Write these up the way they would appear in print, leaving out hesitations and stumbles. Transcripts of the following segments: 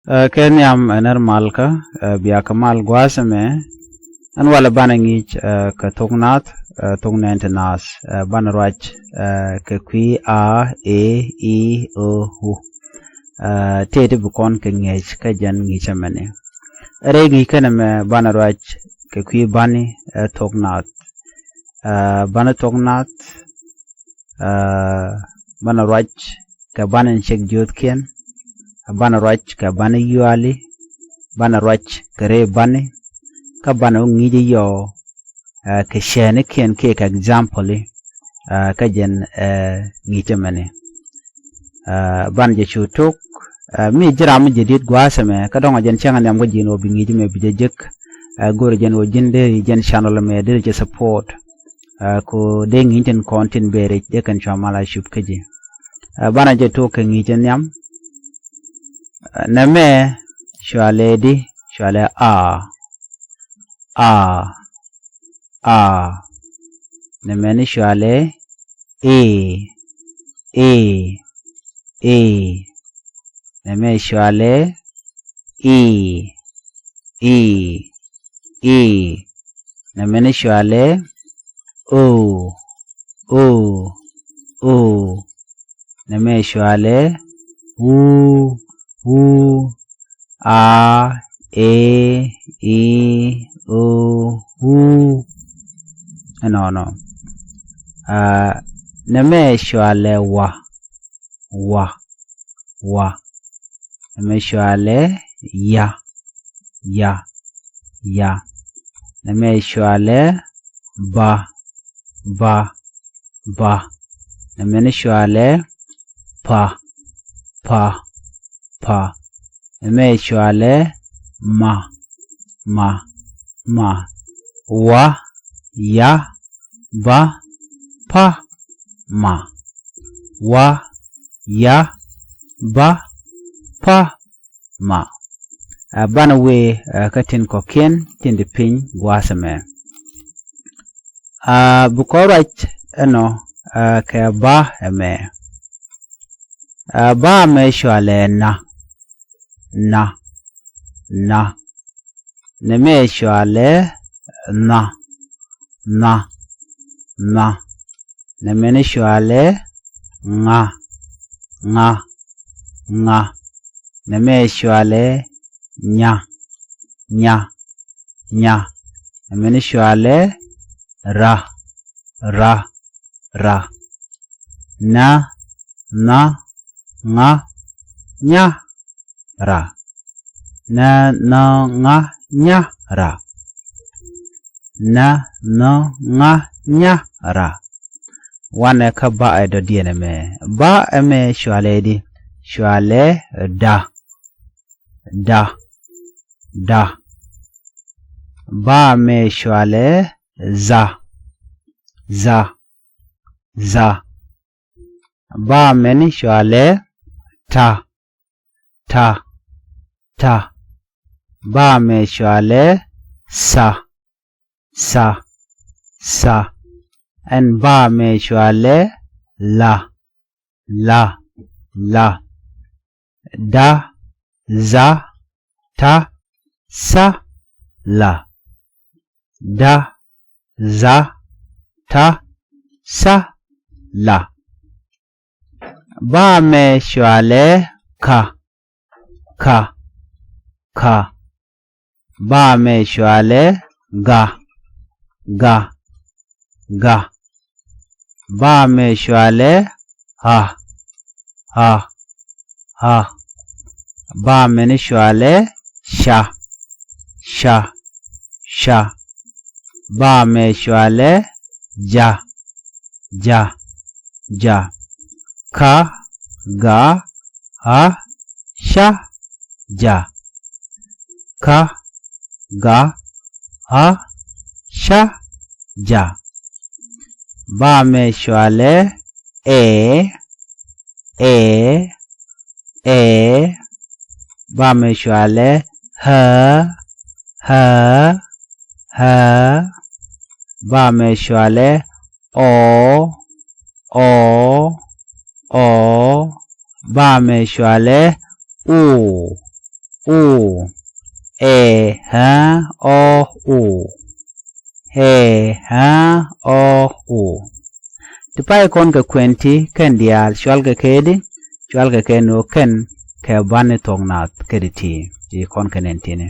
Kenyam ener malka biya kamal gwasame an wala banangich ka tugnat tugnent nas banarwach ke kwi a e I o hu tete bukon ke ngech ka jan ngichamane regi kana me banarwach ke kwi bani tugnat bana tugnat banarwach ka banan chek jotken bana rach ka bana yuali bana rach kare bani ka bana ngiji yo ke shene ken ke example ka jen ngitemane ban je chutuk mi jiram jedit gwasame ka donga jen changan yam gojin obi ngiji me bijejek gor jen o jinde jen channel me de je support ko de nginten content bere je kan chamala shup keje bana je to ke ngijen yam name shwaledi shwale a name ni shwale e name shwale e name ni shwale o name shwale u a e I o u no name shwale wa name shwale ya name shwale ba name shwale pa name shwale ma wa ya ba pa ma wa ya ba pa ma bana we katin koken tin de pin gwasame bukorach eno ka ba eme ba me shwale na neme shwale na neme ne shwale nga neme shwale nya neme ne shwale ra na nga nya ra na nga nya ra wane ka ba edo diene me ba eme shwale di shwale da ba me shwale za ba me ni shwale ta ba me shwale sa and ba me shwale la da za ta sa la da za ta sa la ba me shwale ka ba me shwale ga ba me shwale ha ba me ni shwale sha ba me shwale ja ka ga ha sha ja ka ga ha sha ja ba me shwale e ba me shwale ha ba me shwale o ba me shwale u e ha o u he ha o u tipai kon ka kwenti ken dial chwal ka kedi chwal ka keno ken ka bane tongnat kediti di kon kenentine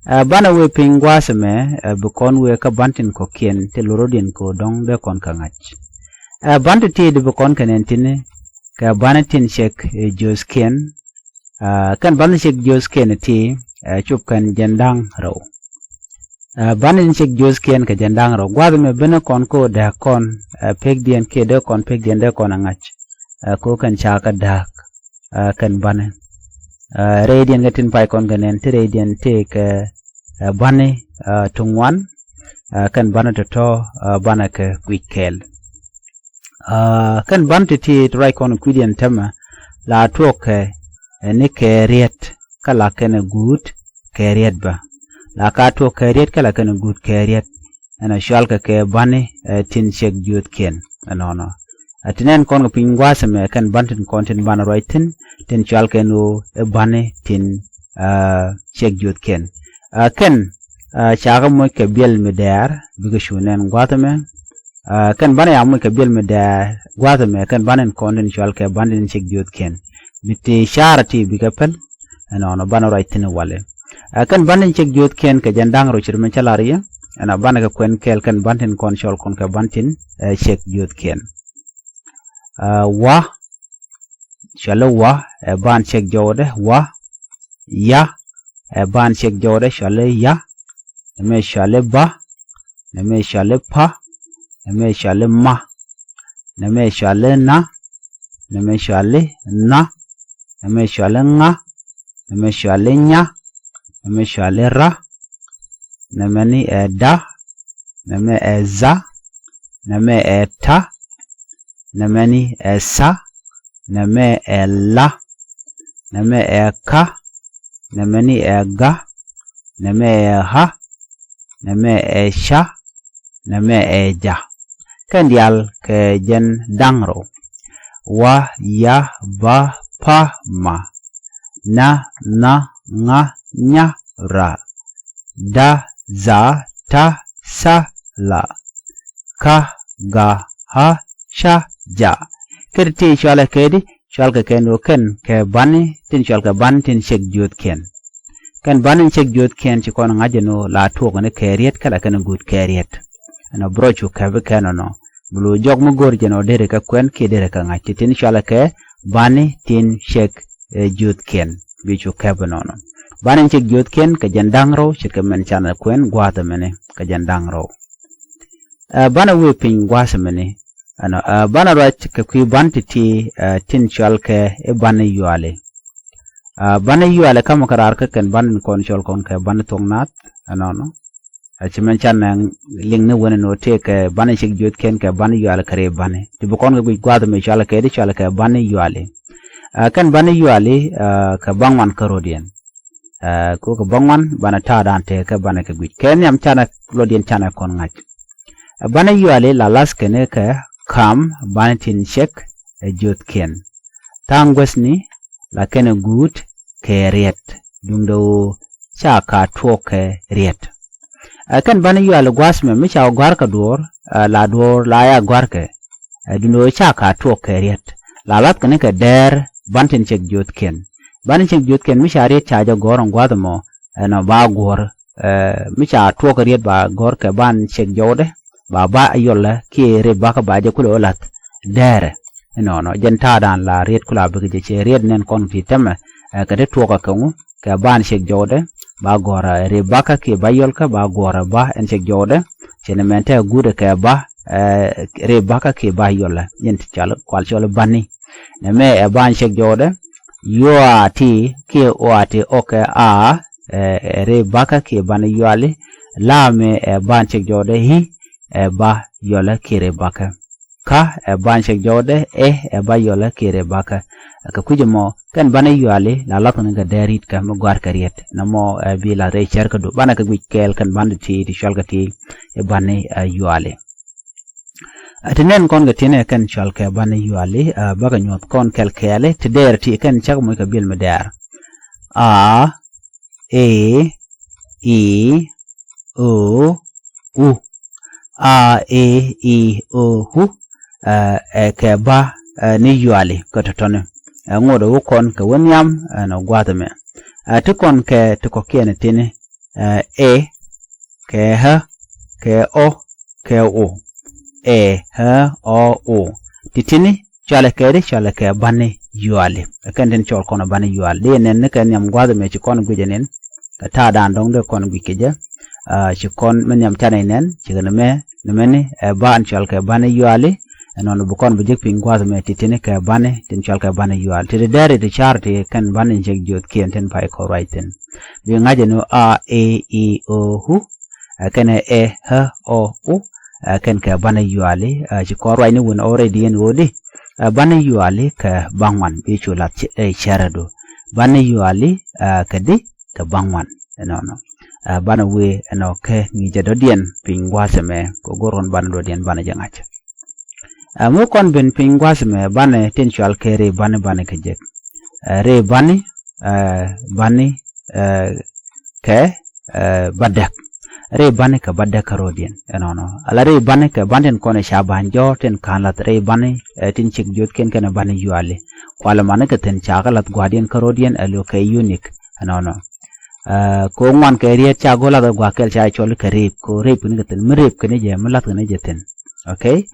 bana we pingwasme bu kon we ka bantin ko kien te lorodin ko dong de kon ka ngach bantu ti de bu kon kenentine ka banatin chek joskien kan ban chek joskien ti chup kan jandang ro banin chek joskien ka jandang ro gwad me bena kon ko da kon pek dien ke de kon pek dien de kon ngach ko kan cha ka dak kan banen radian gatin pai kon ganen te radian te ka bane tungwan kan bana to bana ka kwikel kan ban ti rai kon kwidian tema la toke ne ke riet kala kana good ke riet ba la ka to ke riet kala kana good ke riet ana shal ka ke bane tin chek jut ken no atinen kon pingwa seme kan bantin content bana roitin tin shal kenu bane tin chek jut ken ken chaga mo ke biel medar biga shunen gwatame kan bana ya mo ke biel medar gwatame kan banen content shal ke bandin chek jut ken biti sharati biga pel no bana roitin wale kan banen chek jut ken ke jandang ro chirmen chalariya ana bana ka kwen kel kan bantin kon shal kon ka bantin chek jut ken wa shalo wa ban chek jode wa ya ban chek jode shale ya me shale ba me shale pa me shale ma me shale na me shale na me shale nga me shale nya me shale ra me ni da me za me ta me ni sa me la me ka me ni ga me ha me sha me ja kan dial ke jen dangro wa ya ba pa ma na nga nya ra da za ta sa la ka ga ha sha ja kerti shala kedi shalka ken ken ke bani tin shalka ban tin chek jut ken kan banin chek jut ken ci kon ngajeno la to ne keriet kala kan good keriet ana brochu ka be kanono bulu jog mo gor jeno dere ka kwen ke dere ka ngati tin shala ke bani tin chek jut ken bichu ka benono banin chek jut ken ka jandang ro chika men chana kwen gwata mene ka jandang ro bana we pin gwasa mene ana bana rat ka ku bantiti tin shalke e bana yuale bana yuale kam karar ka kan ban kon shol kon ka ban tongnat anono achimen chan ling ne wona no te ka bana chek jot ken ka ban yuale kare bane ti bu kon ga gwad me shala ke di shala ka ban yuale kan ban yuale ka bangwan karodien ko ka bangwan bana ta dan te ka bana ka gwi ken yam chana lodien chana kon ngach bana yuale la las kene ka kam banatin chek jot ken tangwesni la kene good ke riet dungdo cha ka to ke riet kan bana yuale gwasme mi cha gwar ka dor la ya gwar ke dundo cha ka to ke riet la lat kene ke der bantin chek jot ken banin chek jot ken mi cha riet cha ja goron gwadmo no ba gor mi cha to ke riet ba gor ke ban chek jode ba yolla ki re ba ka ba je kulo lat dere no jenta dan la riet kula be je riet nen kon fi teme ka de to ka kangu ka ban chek jode ba gora re ba ka ki ba yol ka ba gora ba en chek jode chene mente gude ka ba re ba ka ki ba yolla yent chal kwal chol bani ne me ban chek jode yo ati ki o ati oke a re ba ka ki ban yali la me ban chek jode hi ba yola kire baka ka ban chek jode ba yola kire baka ka kujemo kan bana yuale la latun ga derit ka mo gwar kariet namo bi la re cher ka do bana ka gwikel kan banditi ti shalga ti bana yuale atenen kon ga tine kan shalka bana yuale baga nyot kon kel kele te der ti kan chak mo ka bil medar e i o u a e i o hu ke ba ni yuali ko totone ngodo wukon ke wonyam no gwadame tukon ke tukokiene tini e ke ha ke o ke o e ha o o titini chale ke bani yuali kenden chol kono bani yuali de nen ke nyam gwadame ci kon gujenen ka ta dan dong de kon gikeje ci kon men nyam tane nen ci gane me ba an chol ke bani yuali non bu kon bu jek pin gwadame titini ke bani tin chol ke bani yuali ti dere de charti kan bani jek jot kien ten pai ko righten bi ngaje no a e i o hu kene e ha o u ken ke bani yuali ci ko right ni won already en wodi bani yuali ke bangwan bi chulat cherado bani yuali kedi ke bangwan no bana we no ke ni jadodien pingwaseme ko goron bana dodien bana jangach mo kon ben pingwaseme bana tensual ke re bana ke re bani ke badak re bani ke badak rodien no ala re bani ke banden kono shaban joten kanlat re bani tin chik jot ken bani yuali wala man ke ten chagalat guardian karodien alo ke unique no ko ngwan ke riet cha gola da gwakel cha chol ke rep ko rep ni gaten mrep ke ne je malat ne jeten okay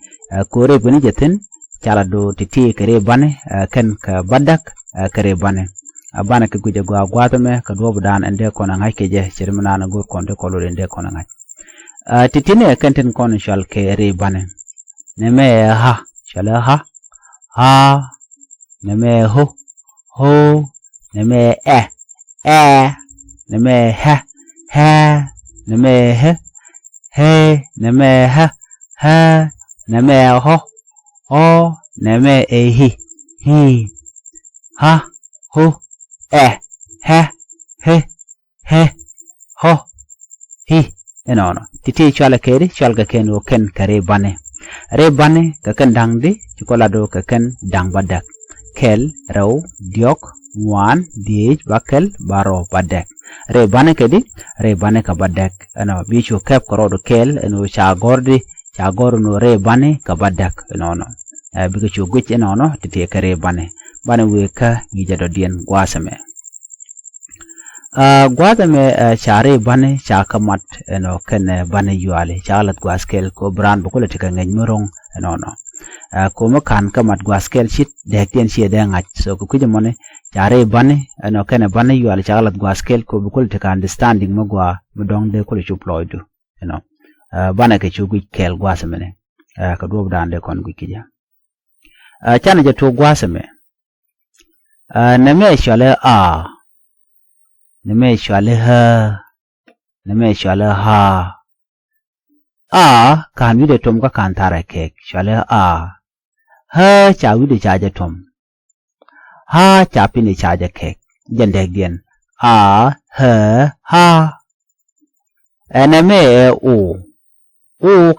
ko rep ni jeten chala do titi ke re bane ken ka badak ke re bane abana ke guje gwa gwatame ka do budan ende ko na ngake je chirmana na go konde ko lo ende ko na ngake titi ne kenten kon shal ke re bane ne me ha shala ha ne me ho ne me neme ha neme he neme ha neme ho neme hi ha hu he ho hi no titi chala keri chalga ken o ken kare bane re bane ka ken dangdi chikola do ka ken dang badak kel raw diok wan diej bakel baro badak re bane kedi re bane ka badak ano bichu kep korodo kel no cha gor no re bane ka badak no biga chu guch no titi ka re bane we ka gijado dien gwasame cha re bane cha kamat no ken bane yuale cha lat gwaskel ko bran bukule tika ngeng murong no ko mo kan kamat gwaskel shit dekten shi de ngach so ko kujamone chare bane no kene bane yual chalat gwaskel ko bukul te understanding mo gwa mudong de ko chuploidu bane ke chugu kel gwasamene ka do dande kon gukija chana je to gwasame ne me shale ne me shale ha kan wi de tom ka kan tara ke shale ha cha wi de cha je tom ha chapi ni chaja kek jendek dien ha eneme o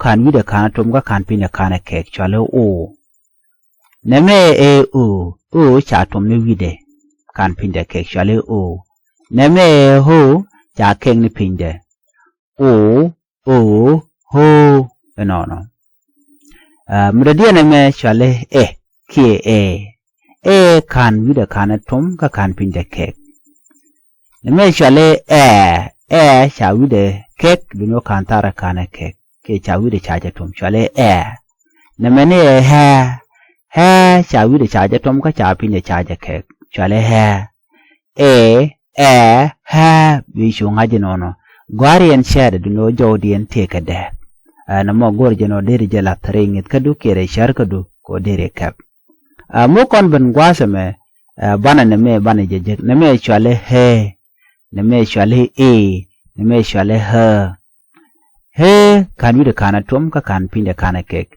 kan wi de kan tom ga kan pine kan kek chale o neme o cha tom ne wi de kan pinde kek chale o neme ho cha kek ni pinde o ho no mredia neme chale ki kan wi de kan tom ka kan pinde kek neme chale cha wi de kek bino kan tara kan kek ke cha wi de cha ja tom chale neme ne ha cha wi de cha ja tom ka cha pinde cha ja kek chale ha bi shu ngaje no gwarian shade duno jodien teka de na mo gorje no dere jela tringit kadu kere shar kadu ko dere kap mo kon ben gwasame bana neme bana jeje neme chale neme chale neme chale kan wi de kana tom ka kan pinde kana kek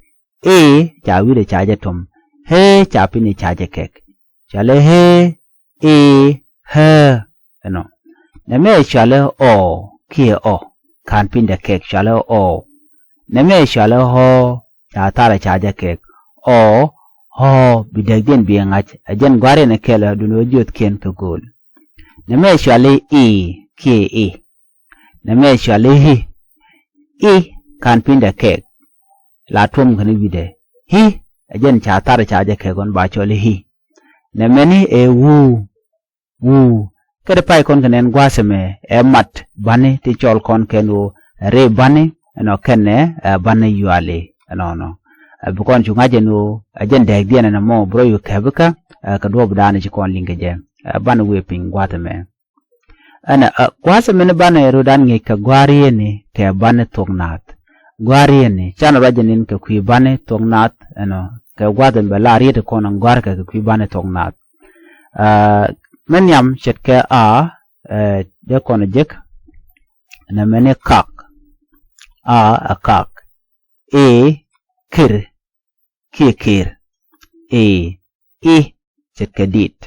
cha wi de chaje tom cha pinde chaje kek chale no neme chale ki kan pinde kek chale neme chale cha tara chaje kek bidagden biangach ajen gware na kela duno jot ken ka gol neme chale kie e na me chwale hi e kan pinda ke la tum kan vide hi ajen cha tar cha je ke gon ba chole hi na meni e wu kede pai kon kanen gwaseme e mat bane ti chol kon kenu re bane no kenne bane yuale no bukon chunga jenu ajen deg diana na mo bro yu kebuka ka do budane chi kon linga je bane we ping gwateme ana gwaseme ne bane ro dan ngi ka gwari ni ke bane tognat gwari ni chana rajenin ka kwi bane tognat no ka gwaden ba la riete kon gwar ka kwi bane tognat men yam chet ke a de kon jek na mene kak a kak e kir kir e chet ke dit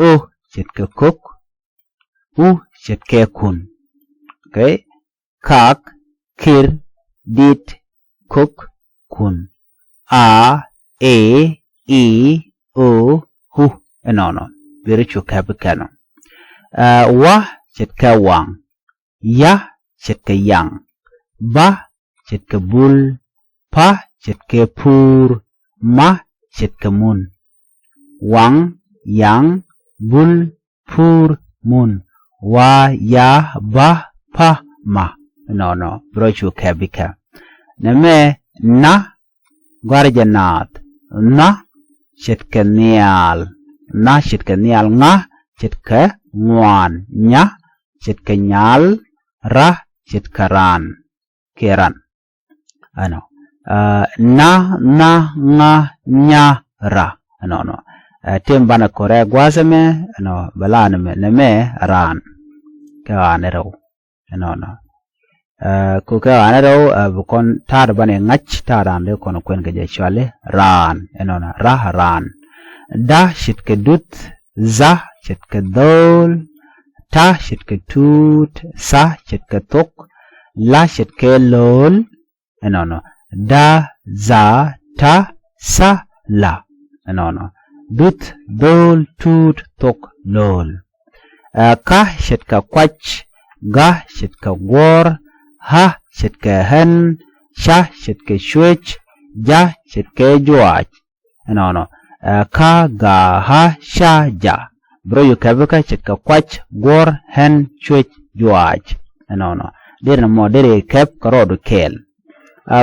o chet ke kok u chet ke kun okay kak kir dit kok kun a e I o hu no Spiritual kapikano. Wa chetka wang. Ya chetka yang. Ba chetka bul. Pa chetka pur. Ma chetka mun. Wang, yang, bul, pur, mun. Wa, ya, ba, pa, ma. No. Spiritual kapika. Name na guardianat. Na chetka nial. Na chetka nial nga chetka nguan nya chetka nyal ra chetka ran keran ano na nga nya ra no tembana kore gwasame no balana me ran ka anero no ku ka anero bukon tar bane ngach taran de kono kwen ga jechwale ran no ra ran da chetka dut za chetka dol ta chetka tut sa chetka tok la chetka lol no da za ta sa la no dut dol tut tok lol ka chetka kwach ga chetka gor ha chetka hen sha chetka shwech ja chetka juach no ka ga ha sha ja bro yu kabuka chetka kwach gor hen chwech juach no der mo der kep karodu kel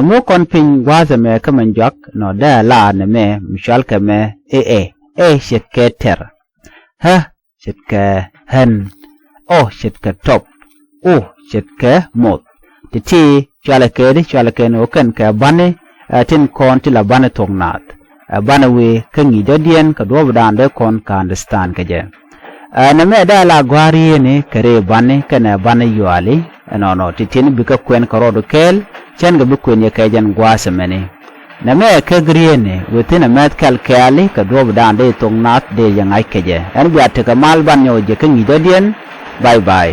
mo kon pin gwaza me kaman jak no da la ne me mishal ka me e chetka ter ha chetka hen o chetka top o chetka mot titi chala ke no kan ka bane tin kon ti la bane tongnat bana we kangi dodien ka do budande kon ka understand ka je na me da la gwari ne kare bane kana bane yuali no titin bika kwen karodo kel chen ga bu kwen ye kajan gwasa mene na me ka griene within a met kal kali ka do budande tongnat de yang ai ka je an biate ka mal ban yo je kangi dodien bye